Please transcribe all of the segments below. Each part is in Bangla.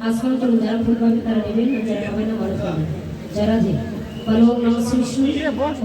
आसमान करूँ जरा फूल पावे तारा नेबे न जरा पावे न मारो पावे जरा दे बोलो ओम नमः श्री विष्णु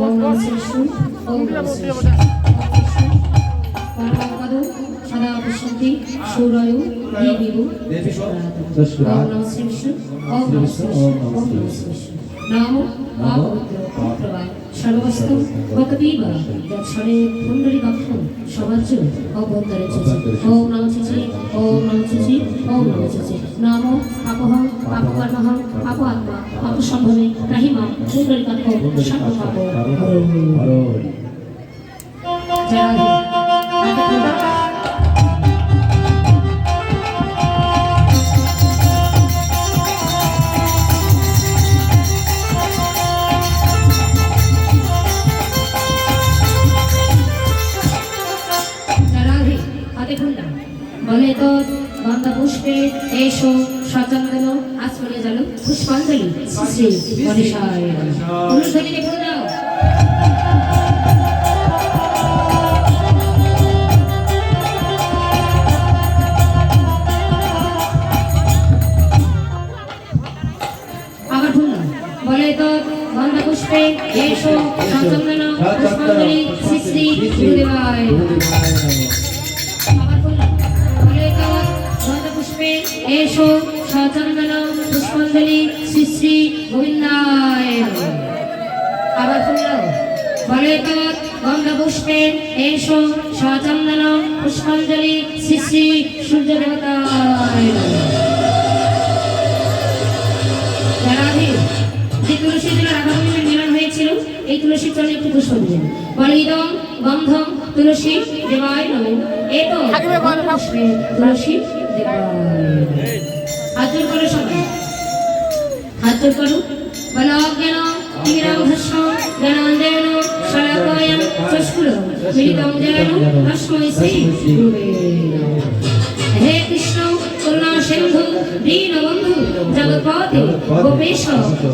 ओम नमः श्री विष्णु ओम नमः श्री विष्णु परमापदो सदा पुष्पति सूरयो देवीवो ओम नमः श्री विष्णु ओम नमः श्री विष्णु ओम नमः श्री विष्णु नामो प्रभा सर्वस्तु भक्तिवा दक्षिणे पुंडरी कक्षम समाज अभ्यंतरे ओम नमः चिचि ओम नमः चिचि ओम नमः चिचि नामो पापहं पापकर्महं पाप आत्मा पाप संभवे महिमा पुंडरी कक्षम सब पापो हरो जय বলে তো গন্ধা পুষ্পে এসো সচন্দন আসমলে জালো পুষ্পাঞ্জলি শ্রী গণেশায় অনুধ্বনি বলে দাও আবার শুনলাম বলে তো গন্ধা পুষ্পে এসো সচন্দন পুষ্পাঞ্জলি শ্রী গুরুদেবায় एषो सचंदन पुष्पांजलि श्री श्री गोविंदाय आबार सुनलो बोले तो गंगा पुष्पे एषो सचंदन पुष्पांजलि श्री श्री सूर्य देवताय जाराधि যে তুলসী জল রাধাকুণ্ডে মিলন হয়েছিল এই তুলসীর জলে একটু পুষ্প দিলেন বলে ইদং গন্ধম তুলসী দেবায় নমঃ এতো পুষ্পে তুলসী हाथ जोड़ करो सब हाथ जोड़ करो बला ज्ञान तीरं भस्म ज्ञानांजन शलाकायं चक्षुर मिलितं ज्ञान तस्मै श्री गुरुवे हे कृष्ण करुणा सिंधु दीनबंधु जगत्पते गोपेश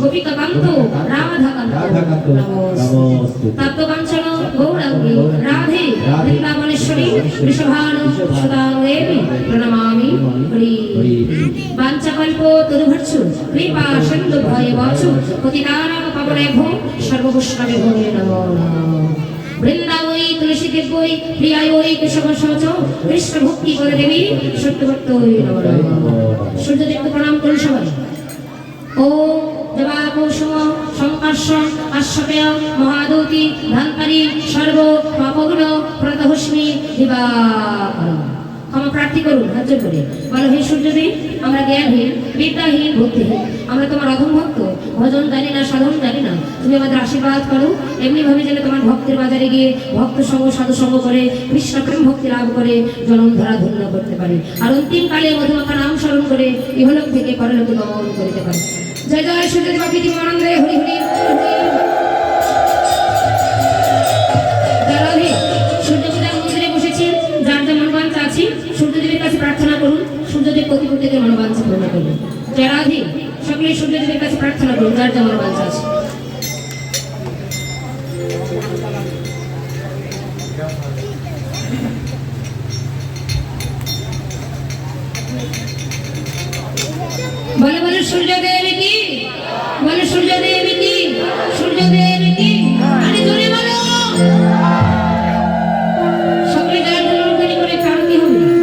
गोपिकाकांत राधाकांत नमोस्तुते तप्तकांचन गौरांगी राधे वृंदावनेश्वरी वृषभानुसुतादेवी प्रणमामि हरि वाञ्छाकल्पो तरुभर्षु कृपा सिन्धु भयवचु पतितानां पावनेभ्यो सर्ववैष्णवेभ्यो नमो नमः वृंदावई तुलसी देवई प्रियाय केशव सच कृष्ण भक्ति करे देवी सत्यभक्तई नमो नमः सूर्यदेव को प्रणाम करुन सबाई ओम देवाकोशम संकर्षण अश्वपेय महादूती धनकारी सर्व पापग्न प्रतहस्मि दिवाकर क्षमा प्रार्थी করুন হাত করে বলো হে সূর্যদেব আমরা জ্ঞানহীন বিদ্যাহীন ভক্তিহীন আমরা তোমার অধম ভক্ত ভজন জানি না সাধন জানি না তুমি আমাদের আশীর্বাদ করো এমনি ভাবে যেন তোমার ভক্তের বাজারে গিয়ে ভক্ত সঙ্গ সাধু সঙ্গ করে কৃষ্ণ প্রেম ভক্তি লাভ করে জনম ধরা ধন্য করতে পারে আর অন্তিম কালে মধুমাখা নাম স্মরণ করে ইহলোক থেকে পরলোকে গমন করতে পারে জয় জয় সূর্যদেব প্রীতি আনন্দে হরি হরি হরি সূর্য পূজার মন্দিরে বসেছি যার যা মনোবাঞ্ছা আছে সূর্যদেবের কাছে প্রার্থনা করুন সূর্যদেব প্রতি প্রত্যেকের মনোবাঞ্ছা পূর্ণ করবেন জয় রাধে সকলে সূর্যদেবের কাছে প্রার্থনা করুন যার যা মনোবাঞ্ছা আছে বলে বলে সূর্যদেব কি বলে সূর্যদেব কি সূর্যদেব কি আরে জোরে বলো সকলে যার জন্য অনুধ্বনি করে আরতি হবে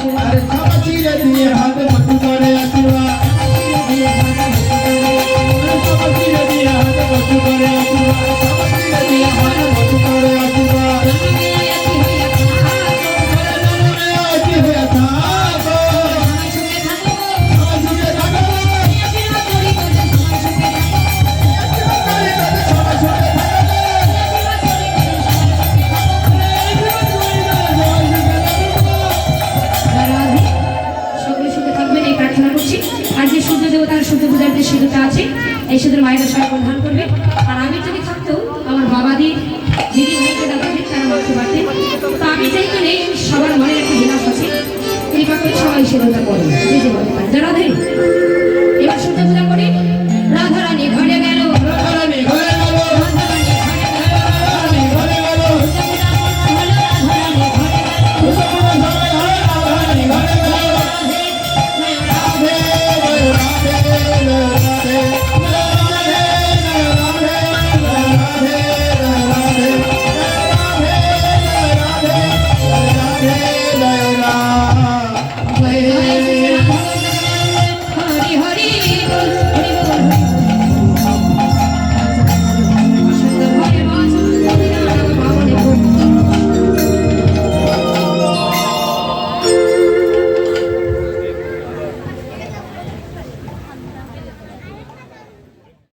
আশীর্বাদ সবার চিরে দিয়ে হাত মত করে আশীর্বাদ সবার চিরে দিয়ে হাত মত করে আশীর্বাদ সবার চিরে দিয়ে হাত মত করে আশীর্বাদ কি হয়ে থাকো সুখে থাকো সবাই সুখে সকলে সুখে থাকবেন এই প্রার্থনা করছি। আর যে সূর্য দেবতার সূর্য পূজার যে সিঁদুরটা আছে এই সিঁদুর মায়েরা সবাই প্রধান করবে। আর আমি যদি থাকতেও আমার বাবাদি দিদি ভাইকে দাদাদি তারা মারতে পারতেন। তো আমি যেহেতু নেই সবার মনে একটা বিলাস আছে, কৃপা করে সবাই সিঁদুরটা করবে যে যে বলতে পারে। রাধে এবার সূর্য পূজা করি। রাধা রানী ঘরে গেল, রানী ঘরে গেল রাধা রানী ঘরে গেল, রানী ঘরে গেল সূর্য পূজা হলো রাধা রানী ঘরে গেল। রাধে